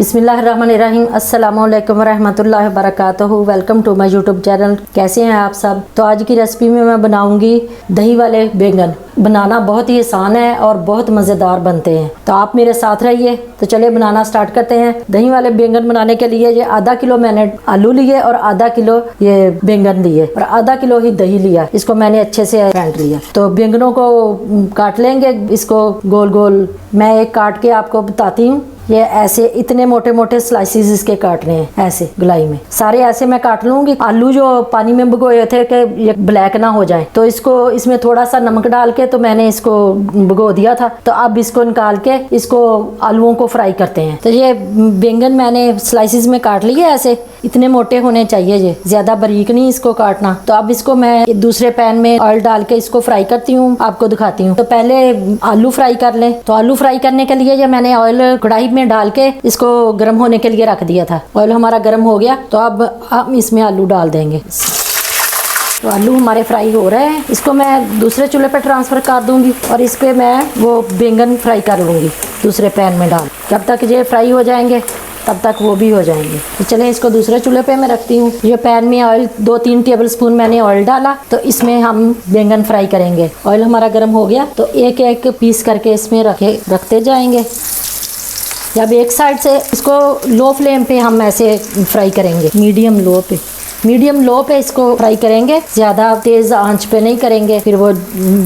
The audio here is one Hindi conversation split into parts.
बिस्मिल्लाहिर्रहमानिर्रहीम अस्सलामुअलैकुम वरहमतुल्लाहि वबरकातुहू। Welcome to my YouTube channel. कैसे हैं आप सब। तो आज की रेसिपी में मैं बनाऊंगी दही वाले बैंगन। बनाना बहुत ही आसान है और बहुत मज़ेदार बनते हैं, तो आप मेरे साथ रहिए। तो चलिए बनाना स्टार्ट करते हैं। दही वाले बैंगन बनाने के लिए ये आधा किलो मैंने आलू लिए और आधा किलो ये बैंगन लिए और आधा किलो ही दही लिया। इसको मैंने अच्छे से फेंट लिया। तो बैंगनों को काट लेंगे, इसको गोल गोल। मैं एक काट के आपको बताती हूँ। ये ऐसे इतने मोटे मोटे स्लाइसेस इसके काटने हैं, ऐसे गुलाई में सारे ऐसे मैं काट लूंगी। आलू जो पानी में भिगोए थे कि ये ब्लैक ना हो जाए, तो इसको इसमें थोड़ा सा नमक डाल के तो मैंने इसको भिगो दिया था। तो अब इसको निकाल के इसको आलूओं को फ्राई करते हैं। तो ये बैंगन मैंने स्लाइसेस में काट लिए, ऐसे इतने मोटे होने चाहिए, ये ज्यादा बारीक नहीं इसको काटना। तो अब इसको मैं दूसरे पैन में ऑयल डाल के इसको फ्राई करती हूँ, आपको दिखाती हूँ। तो पहले आलू फ्राई कर लें। तो आलू फ्राई करने के लिए ये मैंने ऑयल कढ़ाई में डाल के इसको गर्म होने के लिए रख दिया था। ऑयल हमारा गर्म हो गया, तो अब हम इसमें आलू डाल देंगे। तो आलू हमारे फ्राई हो रहे हैं, इसको मैं दूसरे चूल्हे पे ट्रांसफ़र कर दूंगी और इस पे मैं वो बैंगन फ्राई कर लूँगी दूसरे पैन में डाल। जब तक ये फ्राई हो जाएंगे तब तक वो भी हो जाएंगे। तो चलें इसको दूसरे चूल्हे पे मैं रखती हूँ। ये पैन में ऑयल 2-3 टेबल स्पून मैंने ऑयल डाला, तो इसमें हम बैंगन फ्राई करेंगे। ऑयल हमारा गर्म हो गया, तो एक एक पीस करके इसमें रखते जाएंगे। जब एक साइड से इसको लो फ्लेम पे हम ऐसे फ्राई करेंगे, मीडियम लो पे इसको फ्राई करेंगे, ज़्यादा तेज़ आंच पे नहीं करेंगे, फिर वो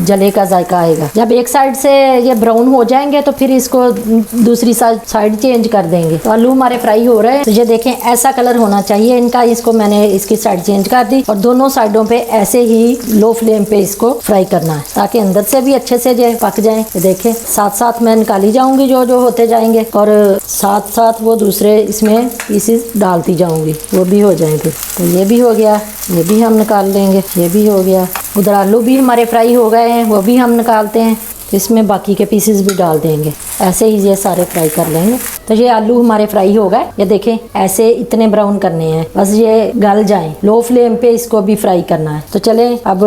जले का जायका आएगा। जब एक साइड से ये ब्राउन हो जाएंगे तो फिर इसको दूसरी साइड चेंज कर देंगे। तो आलू हमारे फ्राई हो रहे हैं, तो ये देखें ऐसा कलर होना चाहिए इनका। इसको मैंने इसकी साइड चेंज कर दी और दोनों साइडों पे ऐसे ही लो फ्लेम पे इसको फ्राई करना है, ताकि अंदर से भी अच्छे से ये पक जाए। देखें साथ साथ मैं निकाली जाऊंगी जो जो होते जाएंगे, और साथ साथ वो दूसरे इसमें पीसेस डालती जाऊंगी, वो भी हो जाएंगे। तो ये भी हो गया, ये भी हम निकाल लेंगे। ये भी हो गया। उधर आलू भी हमारे फ्राई हो गए हैं, वो भी हम निकालते हैं। तो इसमें बाकी के पीसेस भी डाल देंगे, ऐसे ही ये सारे फ्राई कर लेंगे। तो ये आलू हमारे फ्राई हो गए, ये देखें ऐसे इतने ब्राउन करने हैं, बस ये गल जाएं। लो फ्लेम पे इसको भी फ्राई करना है। तो चले अब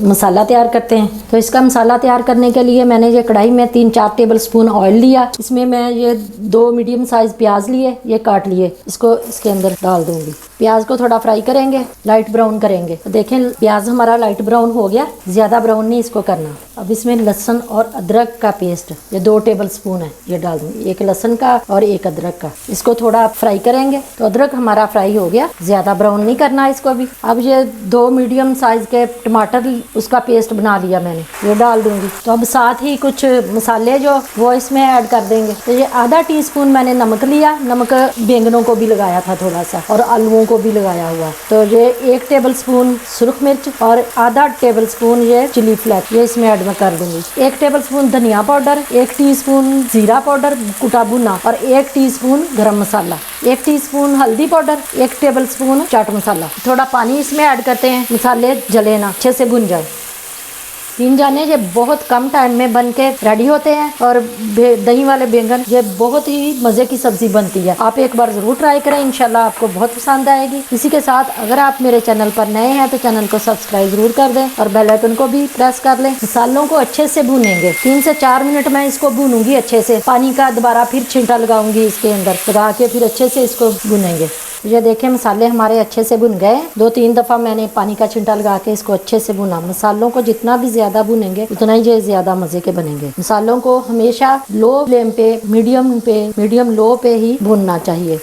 मसाला तैयार करते हैं। तो इसका मसाला तैयार करने के लिए मैंने ये कढ़ाई में 3-4 टेबल स्पून ऑयल लिया। इसमें मैं ये 2 मीडियम साइज प्याज लिए, ये काट लिए, इसको इसके अंदर डाल दूंगी। प्याज को थोड़ा फ्राई करेंगे, लाइट ब्राउन करेंगे। तो देखें प्याज हमारा लाइट ब्राउन हो गया, ज्यादा ब्राउन नहीं इसको करना। अब इसमें लहसुन और अदरक का पेस्ट, ये 2 टेबल स्पून है, ये डाल दूंगी। एक लहसुन का और एक अदरक का। इसको थोड़ा फ्राई करेंगे। तो अदरक हमारा फ्राई हो गया, ज्यादा ब्राउन नहीं करना इसको भी। अब ये 2 मीडियम साइज के टमाटर, उसका पेस्ट बना लिया मैंने, ये डाल दूंगी। तो अब साथ ही कुछ मसाले जो वो इसमें ऐड कर देंगे। तो ये आधा टीस्पून मैंने नमक लिया, नमक बैंगनों को भी लगाया था थोड़ा सा, और आलूओं को भी लगाया हुआ। तो ये 1 टेबल स्पून सुरख मिर्च और आधा टेबल स्पून ये चिली फ्लेक्स, ये इसमें ऐड मैं कर दूंगी। 1 टेबल स्पून धनिया पाउडर, 1 टीस्पून जीरा पाउडर कुटा भुना, और 1 टीस्पून गरम मसाला, 1 टीस्पून हल्दी powder, 1 table spoon chaat masala. थोड़ा पानी इसमें ऐड करते हैं, मसाले जले ना, अच्छे से भुन जाए। 3 जाने ये बहुत कम टाइम में बन के रेडी होते हैं। और दही वाले बैंगन ये बहुत ही मज़े की सब्जी बनती है। आप एक बार ज़रूर ट्राई करें, इंशाल्लाह आपको बहुत पसंद आएगी। इसी के साथ अगर आप मेरे चैनल पर नए हैं तो चैनल को सब्सक्राइब जरूर कर दें और बेल आइकन को भी प्रेस कर लें। मसालों को अच्छे से भूनेंगे, 3 से 4 मिनट मैं इसको भूनूंगी अच्छे से। पानी का दोबारा फिर छिंटा लगाऊंगी इसके अंदर, लगा के फिर अच्छे से इसको भूनेंगे। ये देखें मसाले हमारे अच्छे से भुन गए। 2-3 दफ़ा मैंने पानी का छिंटा लगा के इसको अच्छे से भुना। मसालों को जितना भी ज़्यादा भुनेंगे उतना ही ये ज़्यादा मज़े के बनेंगे। मसालों को हमेशा लो फ्लेम पे, मीडियम लो पे ही भुनना चाहिए।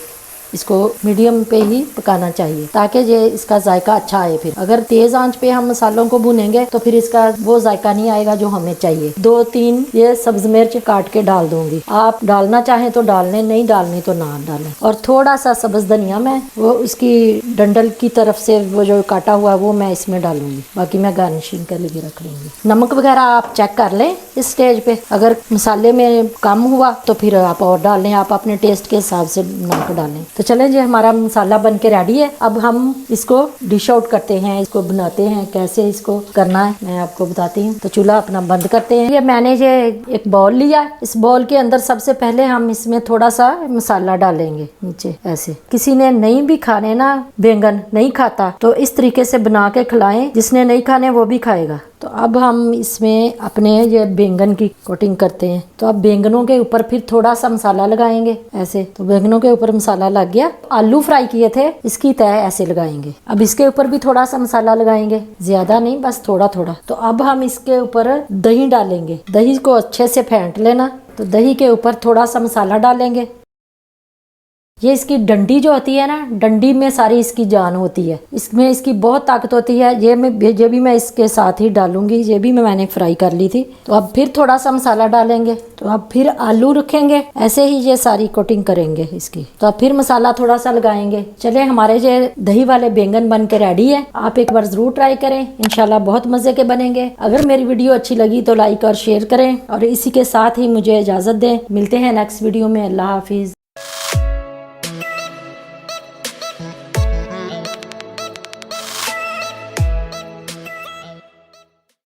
इसको मीडियम पे ही पकाना चाहिए, ताकि ये इसका जायका अच्छा आए। फिर अगर तेज आंच पे हम मसालों को भुनेंगे तो फिर इसका वो जायका नहीं आएगा जो हमें चाहिए। 2-3 ये सब्ज मिर्च काट के डाल दूंगी। आप डालना चाहें तो डाल लें, नहीं डालनी तो ना डालें। और थोड़ा सा सब्ज धनिया मैं वो उसकी डंडल की तरफ से वो जो काटा हुआ वो मैं इसमें डालूंगी। बाकी मैं गार्निशिंग के लिए रख लूंगी। नमक वगैरह आप चेक कर लें इस स्टेज पे। अगर मसाले में कम हुआ तो फिर आप और डाल लें, आप अपने टेस्ट के हिसाब से नमक डालें। तो चलें जी, हमारा मसाला बन के रेडी है। अब हम इसको डिश आउट करते हैं, इसको बनाते हैं। कैसे इसको करना है मैं आपको बताती हूँ। तो चूल्हा अपना बंद करते हैं। ये मैंने ये एक बाउल लिया, इस बाउल के अंदर सबसे पहले हम इसमें थोड़ा सा मसाला डालेंगे नीचे ऐसे। किसी ने नहीं भी खाने ना, बैंगन नहीं खाता तो इस तरीके से बना के खिलाएं, जिसने नहीं खाने वो भी खाएगा। तो अब हम इसमें अपने ये बैंगन की कोटिंग करते हैं। तो अब बैंगनों के ऊपर फिर थोड़ा सा मसाला लगाएंगे ऐसे। तो बैंगनों के ऊपर मसाला लग गया। आलू फ्राई किए थे इसकी तह ऐसे लगाएंगे। अब इसके ऊपर भी थोड़ा सा मसाला लगाएंगे, ज्यादा नहीं, बस थोड़ा थोड़ा। तो अब हम इसके ऊपर दही डालेंगे। दही को अच्छे से फेंट लेना। तो दही के ऊपर थोड़ा सा मसाला डालेंगे। ये इसकी डंडी जो होती है ना, डंडी में सारी इसकी जान होती है, इसमें इसकी बहुत ताकत होती है। ये भी मैं इसके साथ ही डालूंगी। ये भी मैंने फ्राई कर ली थी। तो अब फिर थोड़ा सा मसाला डालेंगे। तो अब फिर आलू रखेंगे, ऐसे ही ये सारी कोटिंग करेंगे इसकी। तो अब फिर मसाला थोड़ा सा लगाएंगे। चले, हमारे ये दही वाले बैंगन बन के रेडी है। आप एक बार जरूर ट्राई करें, इंशाल्लाह बहुत मजे के बनेंगे। अगर मेरी वीडियो अच्छी लगी तो लाइक और शेयर करें, और इसी के साथ ही मुझे इजाजत दें। मिलते हैं नेक्स्ट वीडियो में। अल्लाह हाफिज।